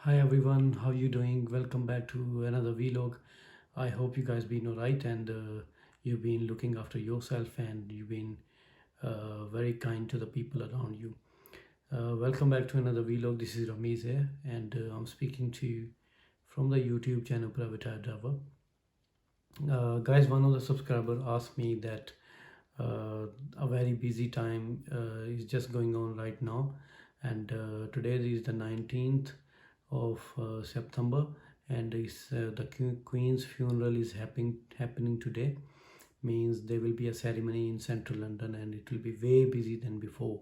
Hi everyone, how you doing? Welcome back to another vlog. I hope you guys been alright and you've been looking after yourself and you've been very kind to the people around you. Welcome back to another vlog. This is Ramesh here and I'm speaking to you from the YouTube channel Private Hire Driver. Guys, one of the subscriber asked me that a very busy time is just going on right now, and today is the 19th of September, and the Queen's funeral is happening today. Means there will be a ceremony in central London, and it will be way busy than before.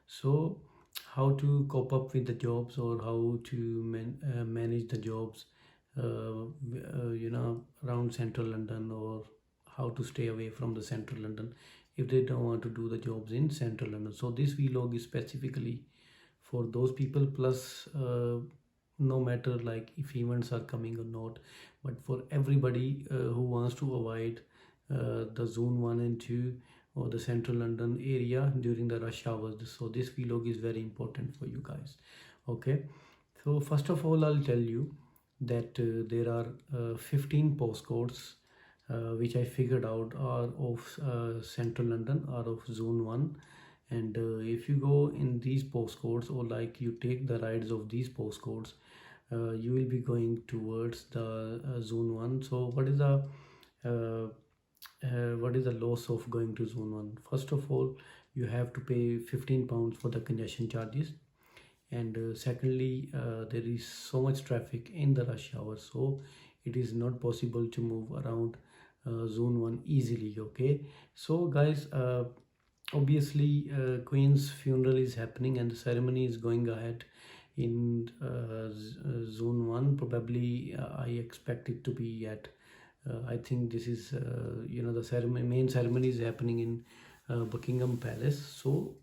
So, how to cope up with the jobs or how to manage the jobs, around central London, or how to stay away from the central London if they don't want to do the jobs in central London. So this vlog is specifically for those people, plus no matter like if events are coming or not, but for everybody who wants to avoid the zone 1 and 2 or the central London area during the rush hours. So this vlog is very important for you guys. Okay, so first of all I'll tell you that there are 15 postcodes which I figured out are of central London, are of zone 1. And if you go in these postcodes, or like you take the rides of these postcodes, you will be going towards the zone 1. So uh, what is the loss of going to zone 1? First of all, you have to pay £15 for the congestion charges, and secondly, there is so much traffic in the rush hour, so it is not possible to move around zone 1 easily. Okay, so guys, obviously Queen's funeral is happening and the ceremony is going ahead in zone 1. Probably I expect it to be at I think this is the main ceremony is happening in Buckingham Palace. So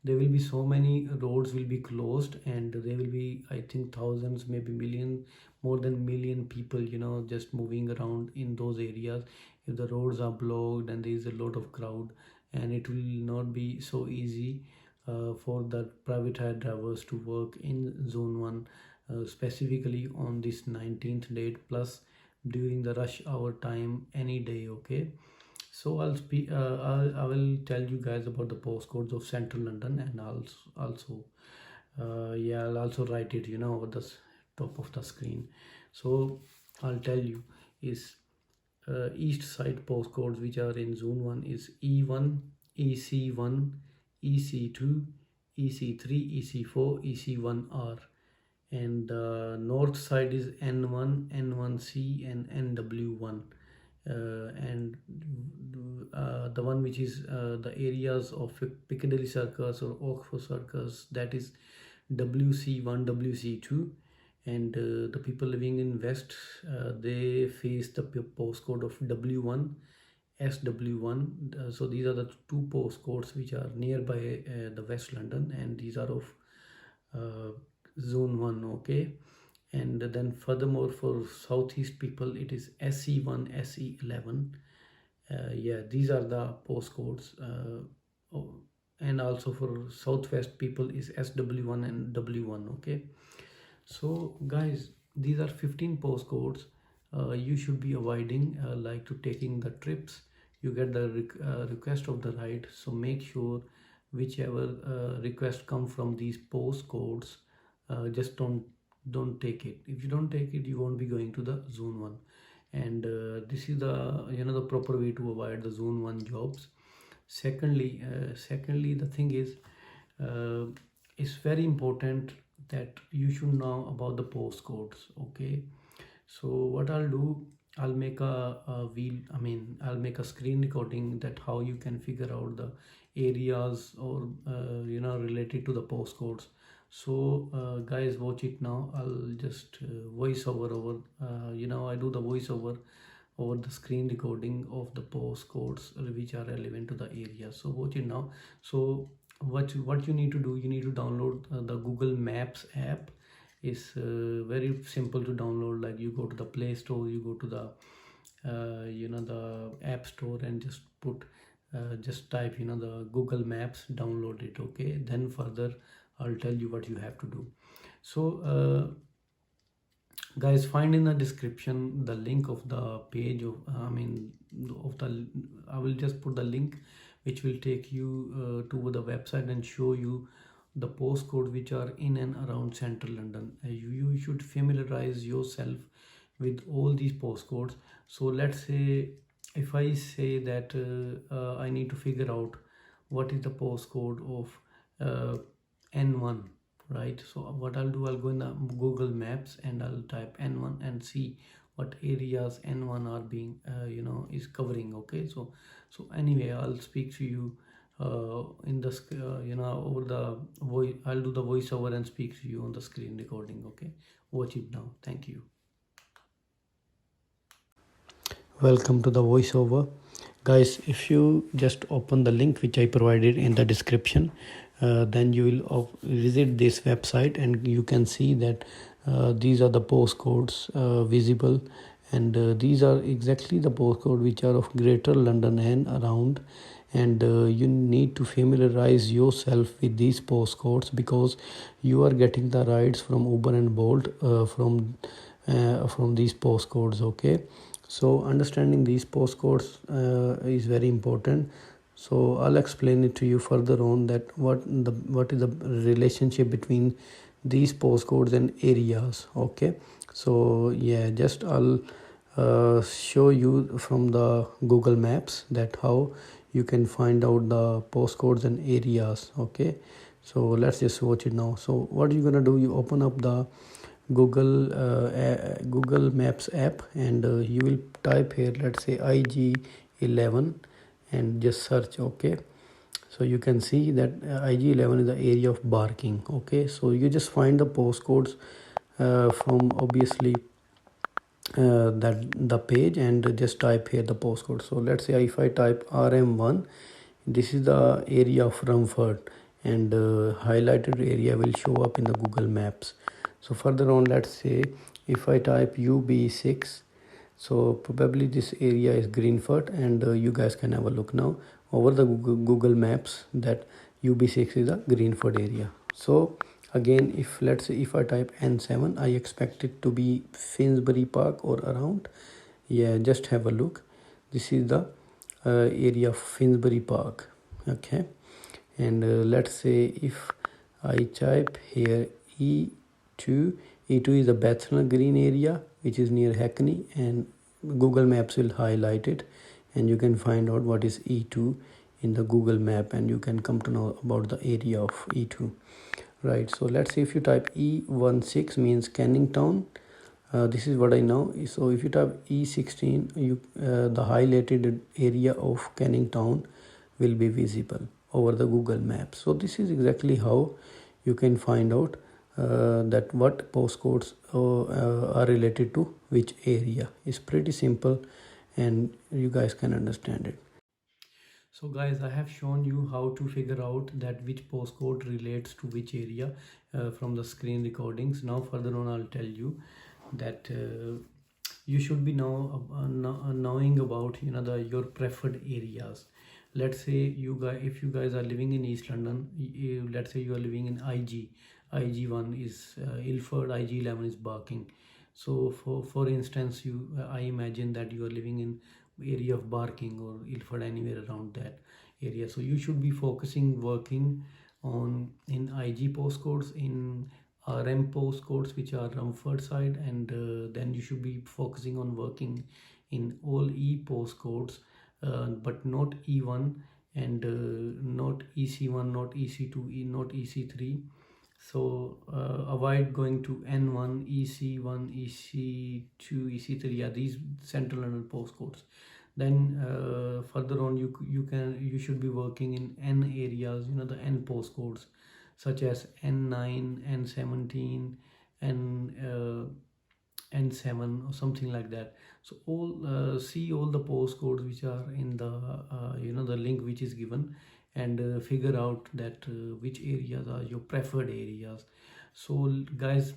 there will be so many roads will be closed, and there will be, I think, thousands, maybe million, more than million people, just moving around in those areas. If the roads are blocked and there is a lot of crowd, and it will not be so easy for the private hire drivers to work in zone 1, specifically on this 19th date, plus during the rush hour time any day. Okay, so I will tell you guys about the postcodes of central London, and also yeah, I'll also write it over the top of the screen. So I'll tell you is east side postcodes which are in zone 1 is E1, EC1, EC2, EC3, EC4, EC1R, and north side is N1, N1C, and NW1. And the one which is the areas of Piccadilly Circus or Oxford Circus, that is WC1, WC2. And the people living in west, they face the postcode of W1, SW1. So these are the two postcodes which are nearby the West London, and these are of uh, zone 1. Okay, and then furthermore for southeast people it is SE1, SE11. Yeah, these are the postcodes. And also for southwest people is SW1 and W1. Okay, so guys, these are 15 postcodes you should be avoiding, like to taking the trips. You get the request of the ride, so make sure whichever request come from these postcodes, just don't take it. If you don't take it, you won't be going to the zone 1. And this is the the proper way to avoid the zone 1 jobs. Secondly, the thing is, uh, it's very important that you should know about the postcodes. Okay, so what I'll do, I'll make I'll make a screen recording that how you can figure out the areas or related to the postcodes. So guys, watch it now. I'll just voice over I do the voice over the screen recording of the postcodes which are relevant to the area. So watch it now. So what you need to do, you need to download the Google Maps app. Is very simple to download. Like you go to the Play Store, you go to the the App Store, and just put just type the Google Maps, download it. Okay, then further I'll tell you what you have to do. So Guys, find in the description the link of the page of of the I will just put the link which will take you to the website and show you the postcode which are in and around central London. You should familiarize yourself with all these postcodes. So let's say if I say that I need to figure out what is the postcode of N1, right? So what I'll do, I'll go in the Google Maps and I'll type N1 and see what areas N1 are being is covering. Okay, so anyway, I'll speak to you in the over the voice. I'll do the voiceover and speak to you on the screen recording. Okay, watch it now. Thank you. Welcome to the voiceover. Guys, if you just open the link which I provided in the description, then you will visit this website and you can see that these are the postcodes visible, and these are exactly the postcode which are of Greater London and around. And you need to familiarize yourself with these postcodes because you are getting the rides from Uber and Bolt from these postcodes. Okay, so understanding these postcodes is very important. So I'll explain it to you further on that what is the relationship between these postcodes and areas. Okay, so yeah, just I'll show you from the Google Maps that how you can find out the postcodes and areas. Okay, so let's just watch it now. So what you're gonna do, you open up the Google Maps app and you will type here, let's say IG11, and just search. Okay, so you can see that IG11 is the area of Barking. Okay, so you just find the postcodes from obviously that the page and just type here the postcode. So let's say if I type RM1, this is the area of Rumford, and highlighted area will show up in the Google Maps. So further on, let's say if I type UB6, so probably this area is Greenford, and you guys can have a look now over the Google Maps that UB6 is the Greenford area. So again, if let's say if I type N7, I expect it to be Finsbury Park or around. Yeah, just have a look. This is the area of Finsbury Park. Okay, and let's say if I type here E2, E2 is the Bethnal Green area which is near Hackney, and Google Maps will highlight it and you can find out what is E2 in the Google Map, and you can come to know about the area of E2. Right, so let's say if you type E16 means Canning Town. This is what I know. So if you type E16, the highlighted area of Canning Town will be visible over the Google Maps. So this is exactly how you can find out that what postcodes are related to which area. It's pretty simple and you guys can understand it. So guys, I have shown you how to figure out that which postcode relates to which area from the screen recordings. Now further on I'll tell you that you should be knowing about your preferred areas. Let's say if you guys are living in East London, let's say you are living in IG1 is Ilford, IG11 is Barking. So for instance, I imagine that you are living in area of Barking or Ilford, anywhere around that area. So you should be working on in IG postcodes, in RM postcodes which are Rumford side, and then you should be focusing on working in all E postcodes, but not E1 and not EC1, not EC2, not EC3. So avoid going to N1, EC1, EC2, EC3. Yeah, these central London postcodes. Then further on, you should be working in N areas. The N postcodes, such as N9, N17, N7 or something like that. So see all the postcodes which are in the the link which is given, and figure out that which areas are your preferred areas. So guys,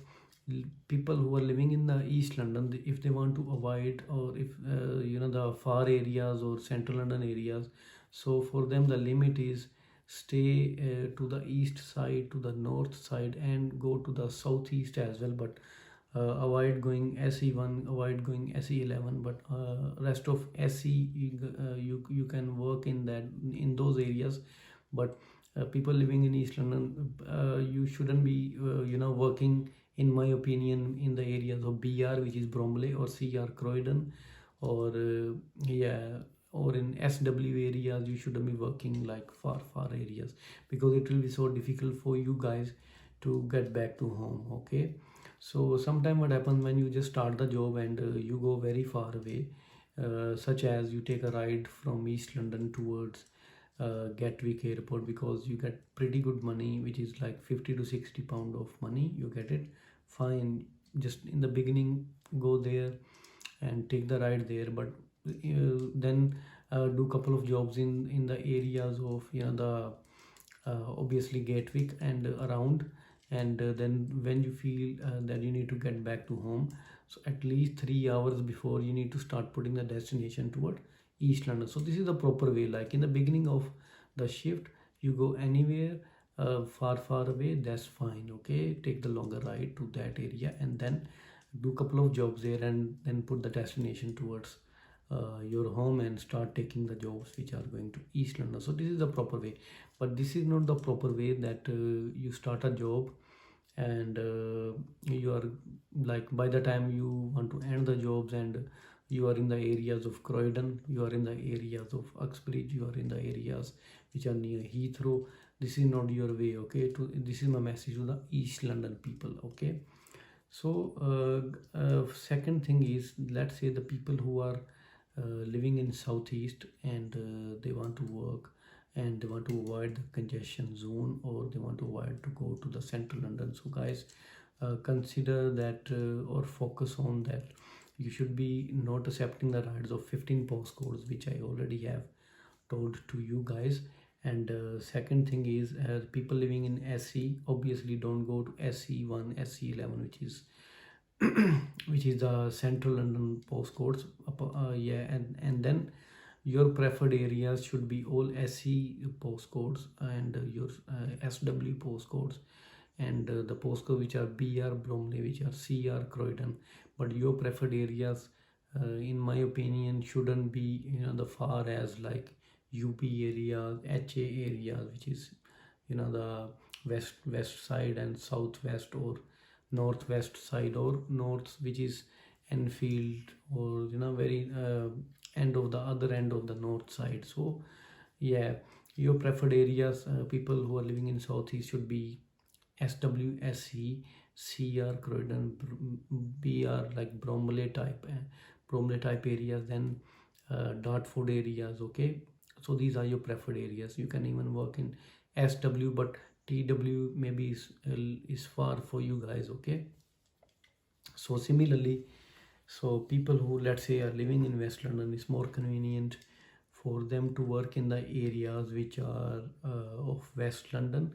people who are living in the East London, if they want to avoid, or if the far areas or central London areas, so for them the limit is stay to the east side, to the north side, and go to the southeast as well. But avoid going SE1, avoid going SE11, but rest of SE you can work in that, in those areas. But people living in East London, you shouldn't be working, in my opinion, in the areas of BR, which is Bromley, or CR Croydon, or yeah, or in SW areas. You shouldn't be working like far areas, because it will be so difficult for you guys to get back to home. Okay, so sometime what happens when you just start the job and you go very far away, such as you take a ride from East London towards Gatwick Airport, because you get pretty good money, which is like 50 to 60 pound of money. You get it fine. Just in the beginning, go there and take the ride there, but then do couple of jobs in the areas of the obviously Gatwick and around, and then when you feel that you need to get back to home, so at least 3 hours before, you need to start putting the destination toward East London. So this is the proper way. Like in the beginning of the shift, you go anywhere far away, that's fine. Okay, take the longer ride to that area, and then do couple of jobs there, and then put the destination towards your home, and start taking the jobs which are going to East London. So this is the proper way. But this is not the proper way, that you start a job and you are like, by the time you want to end the jobs, and you are in the areas of Croydon, you are in the areas of Uxbridge, you are in the areas which are near Heathrow. This is not your way. Okay, this is my message to the East London people. Okay, so second thing is, let's say the people who are living in southeast, and they want to work, and they want to avoid the congestion zone, or they want to avoid to go to the central London. So guys, consider that, or focus on that. You should be not accepting the rides of 15 postcodes, which I already have told to you guys. And second thing is, people living in SE, obviously don't go to SE1, SE11, which is which is the central London postcodes. Yeah, and then your preferred areas should be all SE postcodes, and your SW postcodes, and the postcode which are BR Bromley, which are CR Croydon. But your preferred areas, in my opinion, shouldn't be the far as like UP areas, HA areas, which is the west side and southwest, or northwest side, or north, which is Enfield, or very end of the other end of the north side. So yeah, your preferred areas, people who are living in southeast, should be SW, SE, CR Croydon, BR, like Bromley type areas, then Dartford areas. Okay, so these are your preferred areas. You can even work in SW, but TW maybe is far for you guys. Okay, so similarly, so people who, let's say, are living in West London, is more convenient for them to work in the areas which are of West London.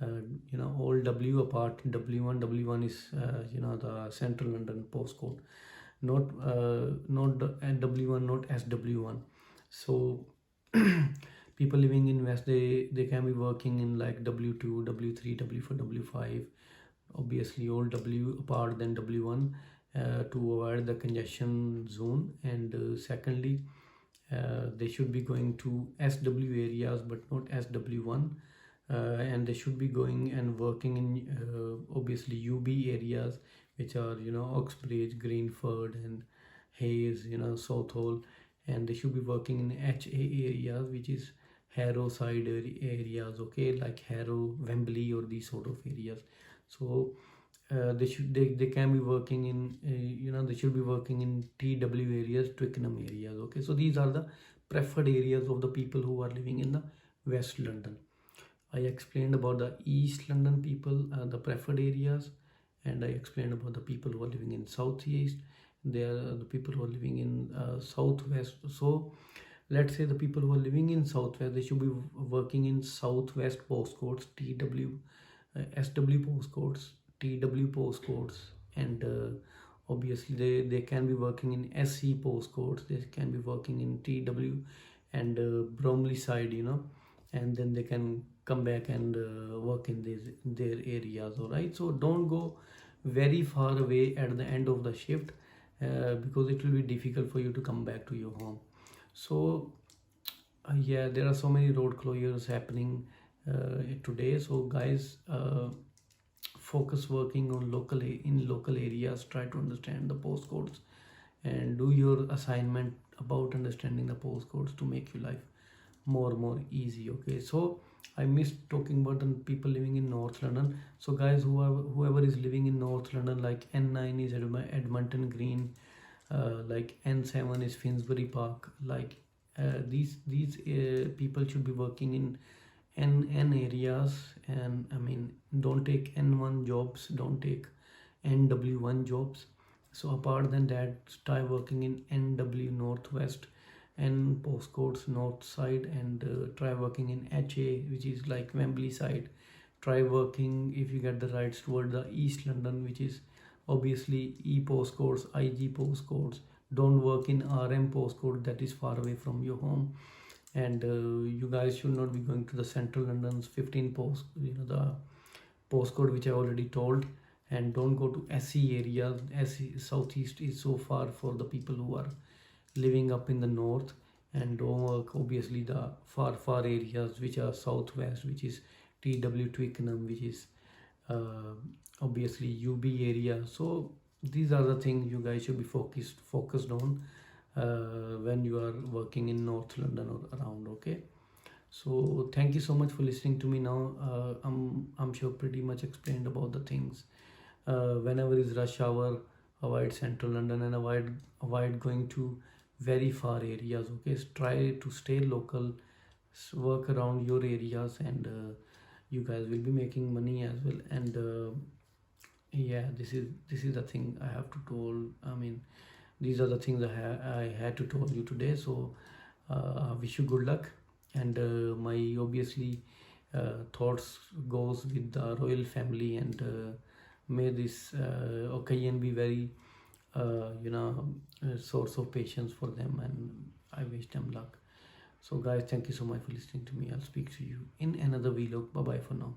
All W apart, W1, W1 is the central London postcode, not the W1, not SW1. So people living in West, they can be working in like W2, W3, W4, W5, obviously all W apart than W1, to avoid the congestion zone. And secondly, they should be going to SW areas, but not SW1, and they should be going and working in obviously UB areas, which are Oxbridge, Greenford, and Hayes, Southall. And they should be working in HA areas, which is Harrow side areas. Okay, like Harrow, Wembley, or these sort of areas. So they can be working in they should be working in TW areas, Twickenham areas. Okay, so these are the preferred areas of the people who are living in the West London. I explained about the East London people, the preferred areas, and I explained about the people who are living in Southeast. They are the people who are living in Southwest. So let's say the people who are living in Southwest, they should be working in Southwest postcodes, TW, SW postcodes, TW postcodes, and obviously they can be working in SE postcodes. They can be working in TW and Bromley side, and then they can come back and work in their areas. All right, so don't go very far away at the end of the shift, because it will be difficult for you to come back to your home. So yeah, there are so many road closures happening today. So guys, focus working on in local areas. Try to understand the postcodes and do your assignment about understanding the postcodes to make your life more easy. Okay, so I missed talking about the people living in North London. So guys, whoever is living in North London, like N9 is Edmonton Green, like N7 is Finsbury Park, like these people should be working in N areas. And I mean, don't take N1 jobs, don't take NW1 jobs. So apart than that, try working in NW Northwest and postcodes North side, and try working in HA, which is like Wembley side. Try working if you get the rights toward the East London, which is obviously E postcodes, IG postcodes. Don't work in RM postcode that is far away from your home. And you guys should not be going to the Central London's 15 post, the postcode which I already told. And don't go to SE area. SE Southeast is so far for the people who are living up in the north. And don't work obviously the far areas which are southwest, which is TW Twickenham, which is uh, obviously UB area. So these are the things you guys should be focused on when you are working in North London or around. Okay, so thank you so much for listening to me now. I'm sure pretty much explained about the things. Whenever is rush hour, avoid Central London and avoid going to very far areas. Okay, try to stay local, work around your areas, and you guys will be making money as well. And yeah, this is the thing I have to told. I mean, these are the things I had to tell you today. So I wish you good luck. And my obviously thoughts goes with the royal family, and may this occasion be very source of patience for them, and I wish them luck. So guys, thank you so much for listening to me. I'll speak to you in another vlog. Bye bye for now.